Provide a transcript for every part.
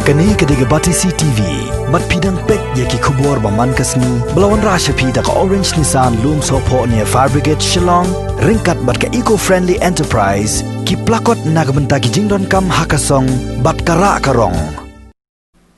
Kani kediga Batisi TV, mat pidang pek yaki kubur baman kasni, belawan rasha pida ka Orange Nissan Loom Sopo near Fire Brigade Shillong, ringkat bat ka eco-friendly enterprise, ki plakot nagbenta ki jingdon kam hakasong, bat kara karong.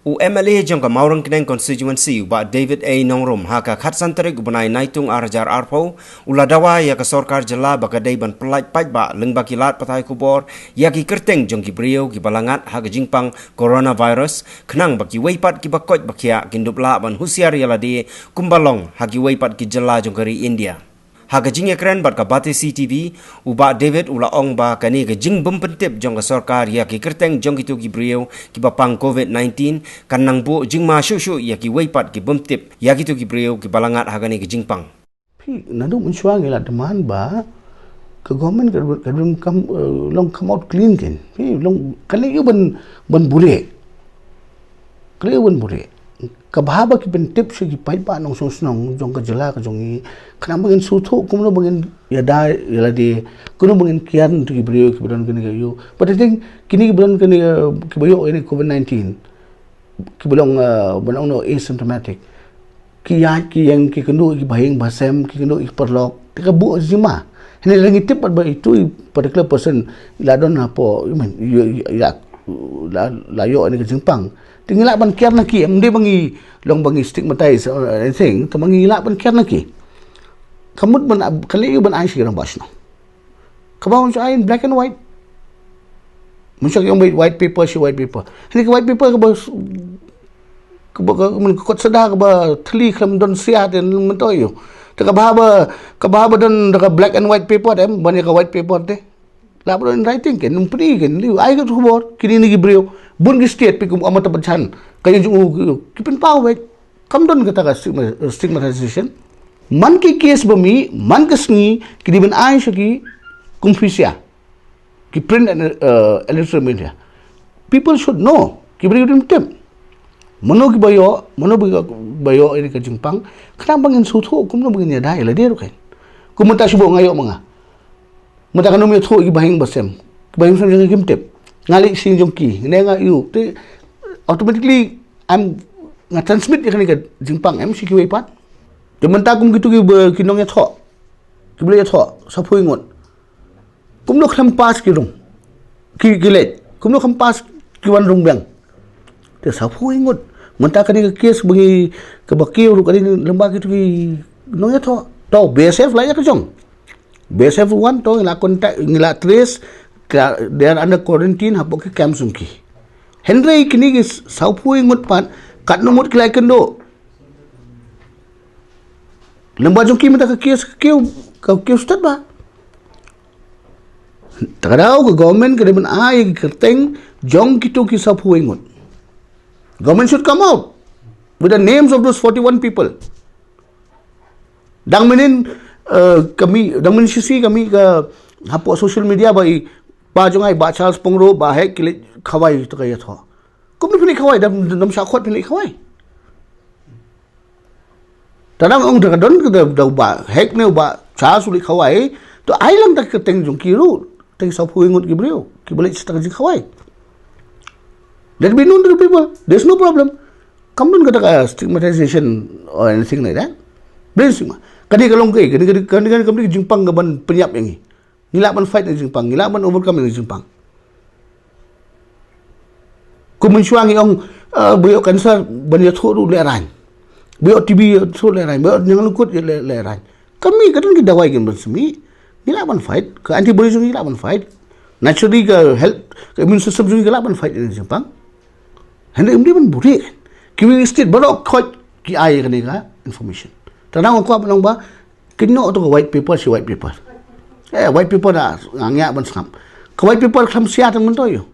MLA jangka Maurang Keneng constituency ba David A. Nongrum haka khat santare gubnai naitung arjar arpo uladawa ya ka sorkar jela baka ban pelait pait ba lengba kilat patai kubor ya ki kerteng jongki brio ki balangat haka jingpang coronavirus kenang baki weipat ki bakot bakia kindupla ban husiar yala di kumbalong haki weipat ki jela jongkari India. Haka jing ekran bat ka Batisi TV uba David ula ong ba kani ka jing bumpentip jong ka sorkar ya ki kerteng jong kitu ki brio ki bapang COVID-19 kanang bu jing ma shu ya ki weipat ki bumptip ya kitu ki brio ki balangat haka ni ki jingpang. Pi nadu mensuang ila teman ba ke government kadum kam long come out clean ken. Pi long kali yu ban bure. Kali yu ban bure. Kabahaba ki pentip si ki pai pa nong song jong ka jela ka jongi kana bangin sutho kumno bangin yada yala di kuno bangin kian tu ki brio ki bron kini yu but I think kini ki bron kini ki bayo ini COVID-19 ki belong banong no asymptomatic ki yang ki kendo ki bahing basem ki kendo ik perlok ka bu zima ini lagi tip ba itu particular person ladon apo ya layo ini ke Jepang tinggal ban kian lagi mde bangi long bangi stigmatize anything to bangi la ban kian lagi kamut ban kali yu ban ai sirang basno kabaw sa ayin black and white musak yung white paper si white paper ini ke white paper ke ba men kot sada ke ba thli kham don sia den mentoy yo ta kababa don da black and white paper dem ban ka white paper te la bro in writing ken numpri ken liu ai ka khubor kini ni brio bun gi state pikum amata banchan kayo jung kipen pawe kam don kata ka stigmatization man ki case bami man kasni kini ban ai shaki kumfisia ki print and electronic media people should know ki brio dim tem mono bayo ini ka Jepang kana bangin sutho kumno bangin ya dai la deru kan kumata subo ngayo mga mata kanum yo tho gi bahing basem bahing sam jeng gimtep ngali sing jongki nenga yu te automatically I'm nga transmit ikani ka Jepang MCQ pat de menta kum gitu ki kinong ya tho ki bele ya tho sa phuingot kum no kham pas ki rong ki gilet kum no kham pas ki wan rong bang te sa phuingot menta kani ka case bagi ka bakiu ru kani lemba gitu ki nong ya tho to BSF la ya ka jong BSF 1 to ngila contact ngila trace they are under quarantine hapo ke camp sungki Henry kini is saupui ngut pan kat nomot kilai kendo lemba jongki minta ke kiu stat ba takarau ke government ke depan ai kerteng jong kitu ki saupui ngut government should come out with the names of those 41 people dangmenin kami sisi kami ke hapo social media bai ba jongai ba Charles Pongro ba hek kile khawai to kaya tho kum ni phili khawai dam sakhot phili khawai tanang ong da don da ba hek ne ba Charles uli khawai to ai lang tak teng jong kiru teng sa phuingot ki brio ki balik sta ji khawai let be known to the people there's no problem come don kata stigmatization or anything like that bensima kadi kalong kay kadi Jepang gaban penyap yang ni ngila ban fight ni Jepang ngila ban overcome ni Jepang kumensuang yang boyo kansa ban ya thoru le ran boyo TV thoru le ran boyo nyang lukut le ran kami kadang ki dawai gen ban semi ngila ban fight ke antibody jung ngila ban fight naturally ke health ke immune system jung ngila ban fight ni Jepang hande umdi ban buri ki state barok khot ki ai kan ga information tanang ko apa ba kino to white paper si white paper white paper da ngya ban sam ka white paper kham sia tang man to yo